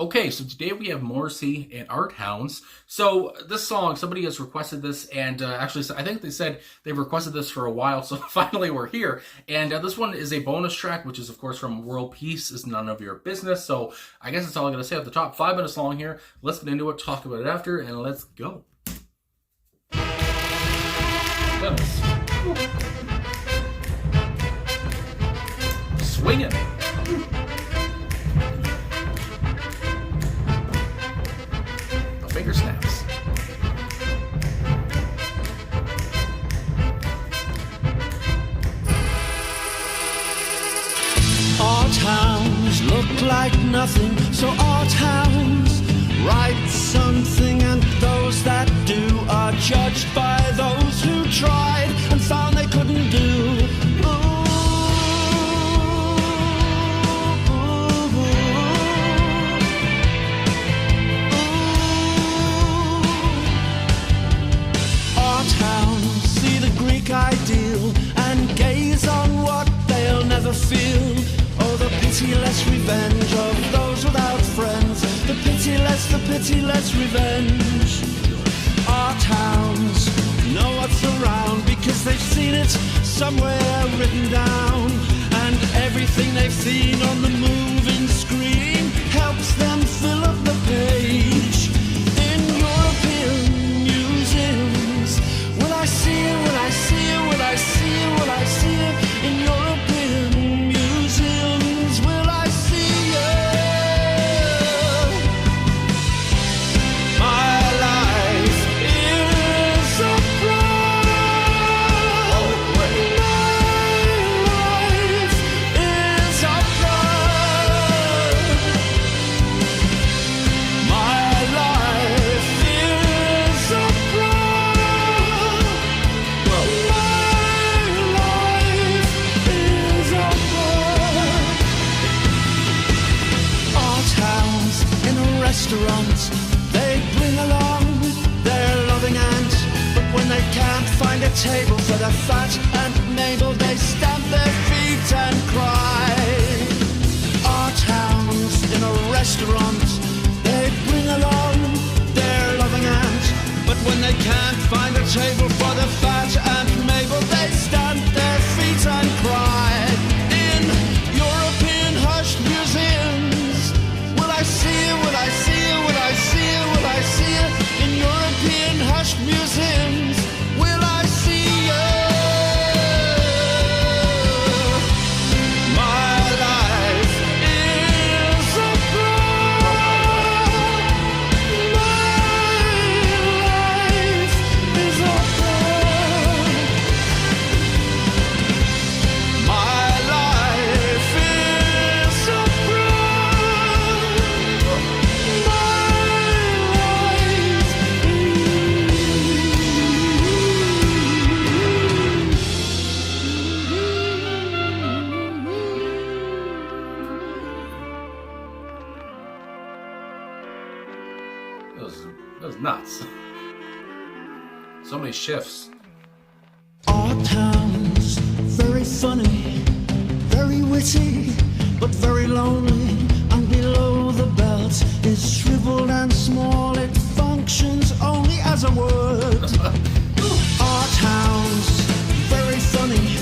Okay, so today we have Morrissey and Hounds. So this song, somebody has requested this, and actually, I think they said they've requested this for a while, so finally we're here. And this one is a bonus track, which is, of course, from World Peace is None of Your Business. So I guess that's all I'm going to say at the top. 5 minutes long here. Let's get into it, talk about it after, and let's go. Goodness. Swinging. Finger snaps. Our towns look like nothing, so our towns write something, and those that do are judged by those who tried and found they couldn't do. Ideal and gaze on what they'll never feel. Oh, the pitiless revenge of those without friends. The pitiless revenge. Our towns know what's around because they've seen it somewhere written down. And everything they've seen on the moving screen helps them fill up the page. In European museums, will I see it? Will I see it? Will I see it? Will I see it? In European museums, will I see it? My life is a pride. My life is a pride. My life is a pride. Restaurants, they bring along their loving aunt, but when they can't find a table for the fat Aunt Mabel, they stamp their feet and cry. Our towns in a restaurant, they bring along their loving aunt, but when they can't find a table for the fat Aunt Mabel, they stamp their feet and cry. In European hushed museums, will I see it? Will I see it? Will I see it? Will I see it? In European hushed museums, will I see it? My life is a pride. My life is a pride. My life is a That was nuts. So many shifts. Our town's very funny, very witty, but very lonely. And below the belt is shriveled and small. It functions only as a word. Our town's very funny,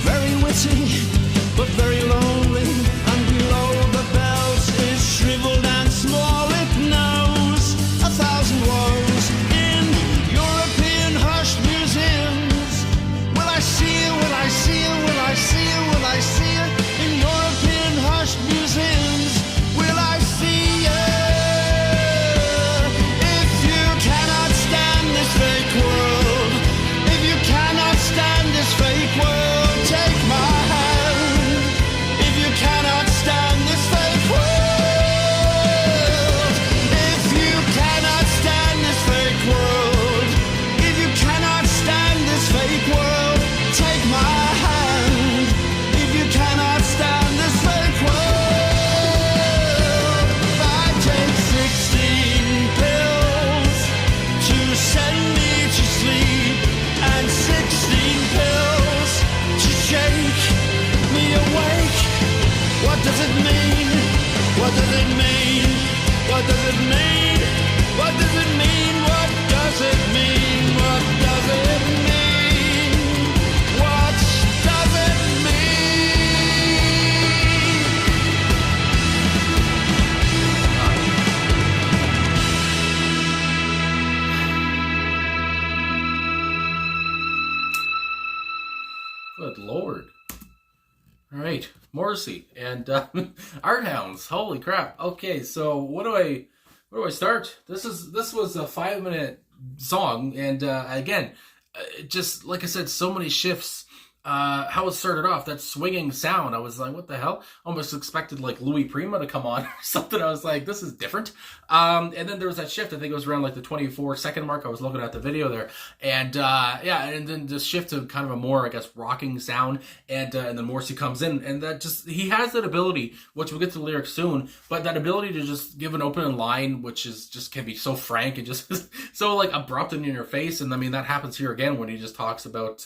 very witty, but very lonely. And below the belt is shriveled and small. It knows 1,000 woes. In European hushed museums, will I see it? Will I see it? Will I see it? Will I see it? In European hushed museums, will I see it? If you cannot stand this fake world, if you cannot stand this fake world, take my hand. If you cannot stand this fake world, if you cannot stand this fake world, if you cannot stand this fake world, take my hand. If you cannot stand this fake world, I take 16 pills to send me to sleep, and 16 pills to shake me awake. What does it mean? What does it mean? What does it mean? What does it mean? What does it mean? What does it mean? What does it Good Lord. All right, Morrissey and Art Hounds. Holy crap. Okay, so where do I start? This was a 5-minute song, and again, just like I said, so many shifts. How it started off, that swinging sound, I was like, what the hell? Almost expected like Louis Prima to come on or something. I was like, this is different. And then there was that shift, I think it was around like the 24-second mark. I was looking at the video there. And yeah, and then the shift to kind of a more, I guess, rocking sound. And then Morrissey comes in, and that just, he has that ability, which we'll get to the lyrics soon, but that ability to just give an open line, which is just can be so frank and just so like abrupt and in your face. And I mean, that happens here again when he just talks about,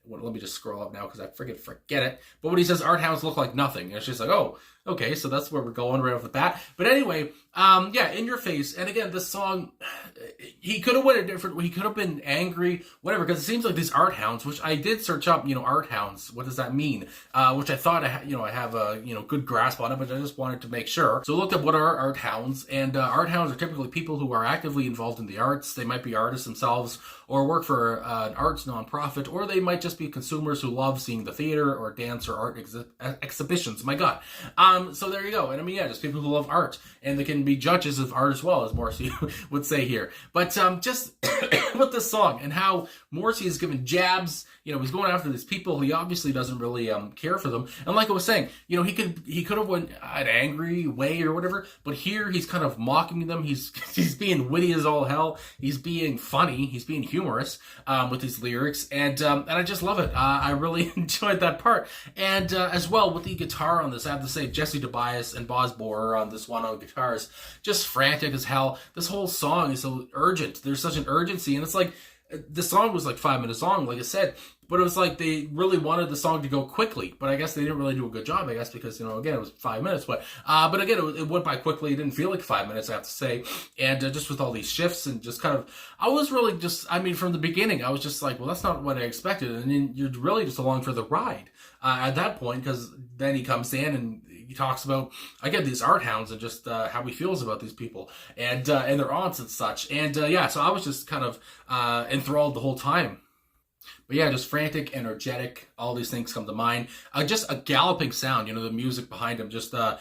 well, let me just scroll up now because I forget it. But when he says art hounds look like nothing, it's just like, oh, okay, so that's where we're going right off the bat. But anyway, yeah, in your face. And again, this song, he could have went a different way. He could have been angry, whatever, because it seems like these art hounds, which I did search up, art hounds. What does that mean? Which I thought I have a, good grasp on it, but I just wanted to make sure. So I looked up what are art hounds, and art hounds are typically people who are actively involved in the arts. They might be artists themselves or work for an arts nonprofit, or they might just be consumers who love seeing the theater or dance or art exhibitions. My God. So there you go. And I mean, yeah, just people who love art, and they can be judges of art as well, as Morrissey would say here. But just with this song and how Morrissey is giving jabs, he's going after these people. He obviously doesn't really care for them. And like I was saying, he could have went an angry way or whatever, but here he's kind of mocking them. He's being witty as all hell. He's being funny. He's being humorous with these lyrics, and I just love it. I really enjoyed that part. And as well with the guitar on this, I have to say Jesse Tobias and Boz Borer on this one on guitars, just frantic as hell. This whole song is so urgent. There's such an urgency, and it's like the song was like 5 minutes long, like I said, but it was like they really wanted the song to go quickly, but I guess they didn't really do a good job, I guess, because, again, it was 5 minutes, but again, it went by quickly. It didn't feel like 5 minutes, I have to say, and just with all these shifts and just kind of, I was really just, from the beginning, I was just like, well, that's not what I expected, and then you're really just along for the ride at that point, because then he comes in and he talks about, again, these art hounds and just how he feels about these people and their aunts and such. And yeah, so I was just kind of enthralled the whole time. But yeah, just frantic, energetic, all these things come to mind. Just a galloping sound, the music behind him. Just, and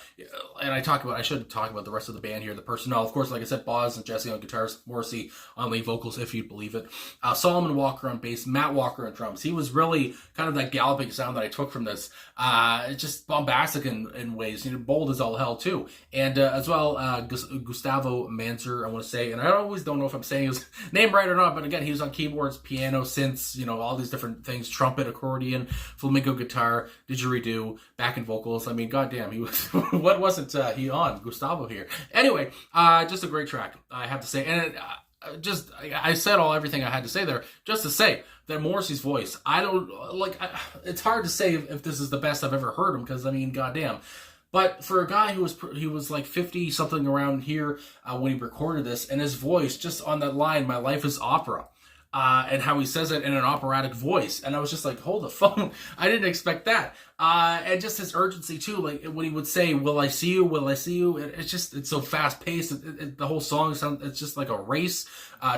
I should talk about the rest of the band here, the personnel. Of course, like I said, Boz and Jesse on guitars, Morrissey on lead vocals, if you believe it. Solomon Walker on bass, Matt Walker on drums. He was really kind of that galloping sound that I took from this. It's just bombastic in ways, bold as all hell too. And as well, Gustavo Manzer, I want to say, and I always don't know if I'm saying his name right or not, but again, he was on keyboards, piano, synths, all these different things, trumpet, accordion, flamenco guitar, didgeridoo, backing vocals. I mean, goddamn, he was, what wasn't he on? Gustavo here. Anyway, just a great track, I have to say. And I said everything I had to say there, just to say that Morrissey's voice, it's hard to say if this is the best I've ever heard him, because, goddamn. But for a guy he was like 50 something around here when he recorded this, and his voice just on that line, "My life is opera," and how he says it in an operatic voice, and I was just like, hold the phone, I didn't expect that. And just his urgency too, like when he would say, "Will I see you? Will I see you?" It's so fast paced. The whole song it's just like a race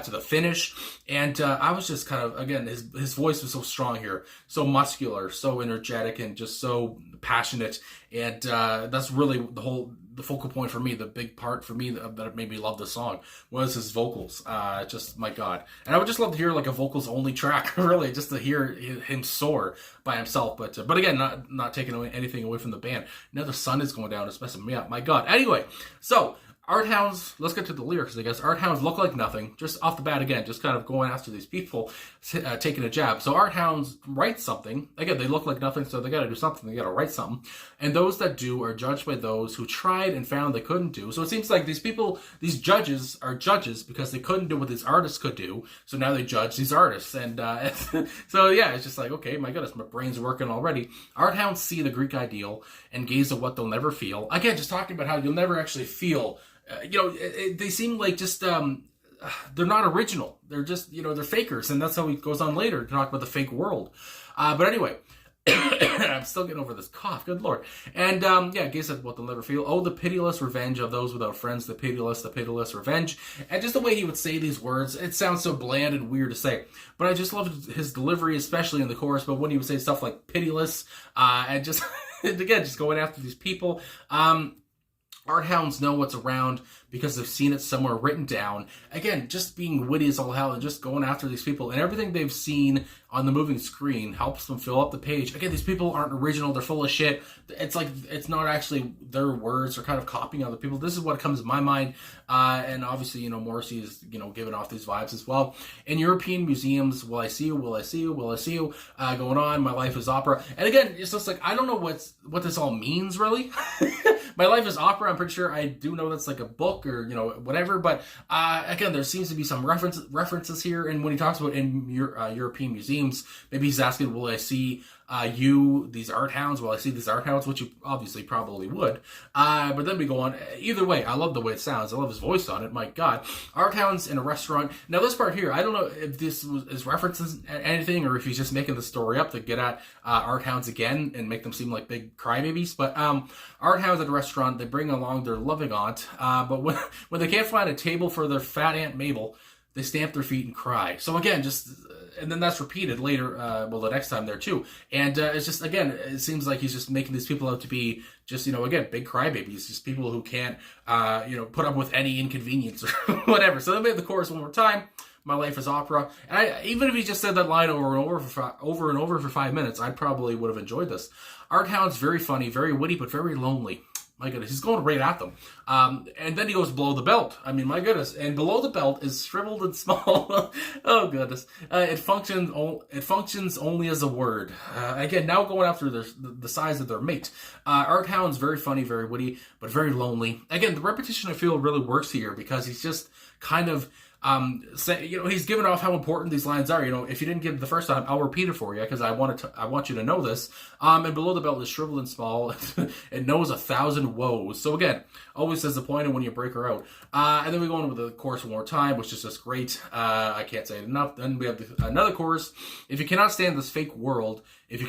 to the finish. And I was just kind of, again, his voice was so strong here, so muscular, so energetic, and just so passionate. And that's really the focal point for me, the big part for me that made me love the song was his vocals. Just, my God. And I would just love to hear like a vocals only track, really, just to hear him soar by himself. But again, not taking anything away from the band. Now the sun is going down, it's messing me up. My God. Anyway, so Art Hounds, let's get to the lyrics, I guess. Art Hounds look like nothing. Just off the bat, again, just kind of going after these people, taking a jab. So Art Hounds write something. Again, they look like nothing, so they got to do something. They got to write something. And those that do are judged by those who tried and found they couldn't do. So it seems like these people, these judges are judges because they couldn't do what these artists could do. So now they judge these artists. And so yeah, it's just like, okay, my goodness, my brain's working already. Art Hounds see the Greek ideal and gaze at what they'll never feel. Again, just talking about how you'll never actually feel they seem like just they're not original. They're just, they're fakers, and that's how he goes on later to talk about the fake world. But anyway, I'm still getting over this cough. Good Lord. And Gay said, what they'll never feel. Oh, the pitiless revenge of those without friends. The pitiless revenge. And just the way he would say these words, it sounds so bland and weird to say. But I just loved his delivery, especially in the chorus. But when he would say stuff like pitiless, and just, and again, just going after these people. Art hounds know what's around because they've seen it somewhere written down. Again, just being witty as all hell and just going after these people. And everything they've seen on the moving screen helps them fill up the page. Again, these people aren't original. They're full of shit. It's like, it's not actually their words. They're kind of copying other people. This is what comes to my mind. And obviously, Morrissey is, giving off these vibes as well. In European museums, will I see you? Will I see you? Will I see you? Going on, my life is opera. And again, it's just like, I don't know what this all means, really. My life is opera. I'm pretty sure I do know that's like a book or, whatever. But again, there seems to be some references here. And when he talks about in European museums, maybe he's asking, will I see these art hounds? Will I see these art hounds? Which you obviously probably would. But then we go on. Either way, I love the way it sounds. I love his voice on it. My God. Art hounds in a restaurant. Now, this part here, I don't know if this is references anything or if he's just making the story up to get at art hounds again and make them seem like big crybabies. But art hounds at a restaurant, they bring along their loving aunt. But when they can't find a table for their fat Aunt Mabel, they stamp their feet and cry. So again, and then that's repeated later, the next time there too. And it's just, again, it seems like he's just making these people out to be just, again, big crybabies, just people who can't, put up with any inconvenience or whatever. So they made the chorus one more time. My life is opera. And even if he just said that line over and over for 5 minutes, I probably would have enjoyed this. Art Hound's very funny, very witty, but very lonely. My goodness, he's going right at them. And then he goes below the belt. I mean, my goodness. And below the belt is shriveled and small. Oh, goodness. It functions only as a word. Again, now going after the size of their mate. Art Hound's very funny, very witty, but very lonely. Again, the repetition, I feel, really works here because he's just kind of... he's giving off how important these lines are. If you didn't get it the first time, I'll repeat it for you because I want you to know this. And below the belt is shriveled and small. It knows 1,000 woes. So again, always disappointed when you break her out. And then we go on with the chorus one more time, which is just great. I can't say it enough. Then we have another chorus. If you cannot stand this fake world, take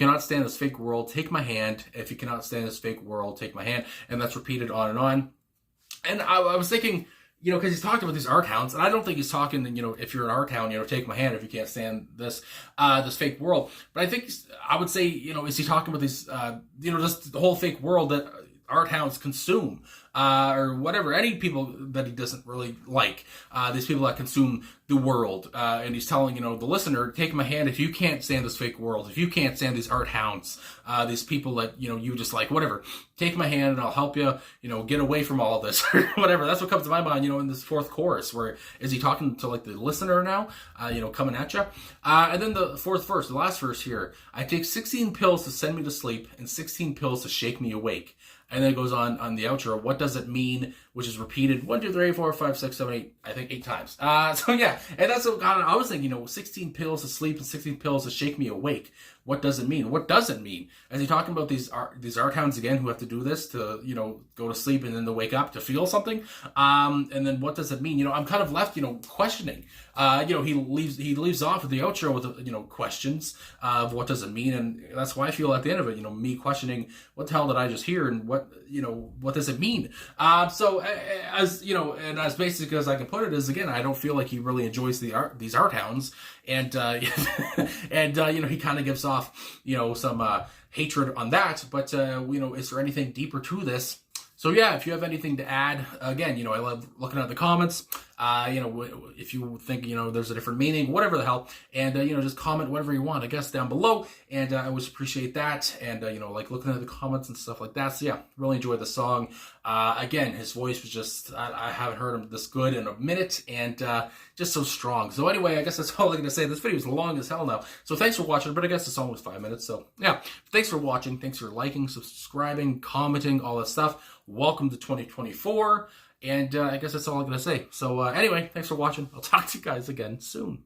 my hand. If you cannot stand this fake world, take my hand. And that's repeated on and on. And I was thinking, because he's talking about these art hounds, and I don't think he's talking, if you're an art hound, take my hand if you can't stand this fake world. But I think I would say, is he talking about these, just the whole fake world that art hounds consume, or whatever, any people that he doesn't really like, these people that consume the world, and he's telling, the listener, take my hand if you can't stand this fake world, if you can't stand these art hounds, these people that, you just like, whatever, take my hand and I'll help you, get away from all of this, or whatever. That's what comes to my mind, in this fourth chorus, where is he talking to like the listener now, coming at you? And then the fourth verse, the last verse here, I take 16 pills to send me to sleep and 16 pills to shake me awake. And then it goes on the outro. What does it mean? Which is repeated 1, 2, 3, 4, 5, 6, 7, 8. I think 8 times. So yeah, and that's what I was thinking. 16 pills to sleep and 16 pills to shake me awake. What does it mean? What does it mean? Is he talking about these art hounds again who have to do this to go to sleep and then to wake up to feel something? And then what does it mean? I'm kind of left questioning. He leaves off with the outro with questions of what does it mean, and that's why I feel at the end of it, me questioning what the hell did I just hear and what does it mean? So as and as basic as I can put it is, again, I don't feel like he really enjoys these art hounds, and he kind of gives off some hatred on that, but is there anything deeper to this? So yeah, if you have anything to add, again, I love looking at the comments. If you think, there's a different meaning, whatever the hell, and, just comment whatever you want, I guess, down below. And I always appreciate that. And, like looking at the comments and stuff like that. So yeah, really enjoyed the song. Again, his voice was just, I haven't heard him this good in a minute, and just so strong. So anyway, I guess that's all I'm going to say. This video is long as hell now. So thanks for watching, but I guess the song was 5 minutes. So yeah, thanks for watching. Thanks for liking, subscribing, commenting, all that stuff. Welcome to 2024. And I guess that's all I'm going to say. So anyway, thanks for watching. I'll talk to you guys again soon.